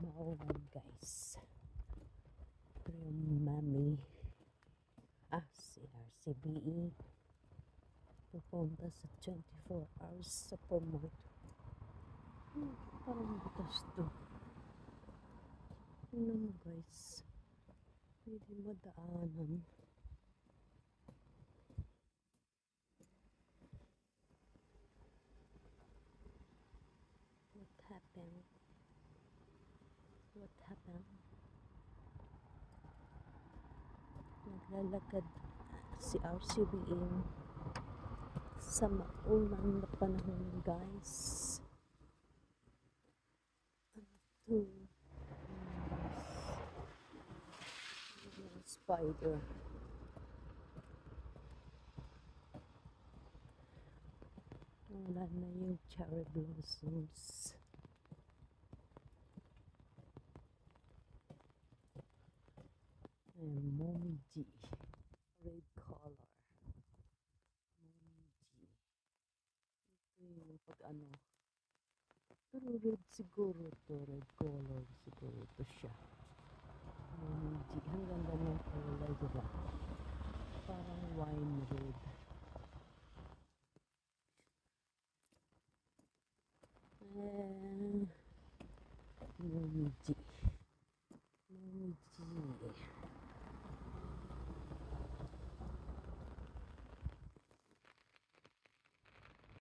maulan guys. Pero yung mami, si RCBE pupunta sa 24 hours supermarket. Parang butas to. Ano mo guys, pwede madaanan. What happened? What happened? Naglalakad si RCBE sa maulan na panahon guys. Ano to? Spider. Wala na yung cherry blossoms. And Mommy G. Red color. Mommy G. Ito yung pag ano. Pero red siguro to. Red color siguro to siya. Mommy G. Ang ganda ng kulay, diba? Parang wine red. And Mommy G.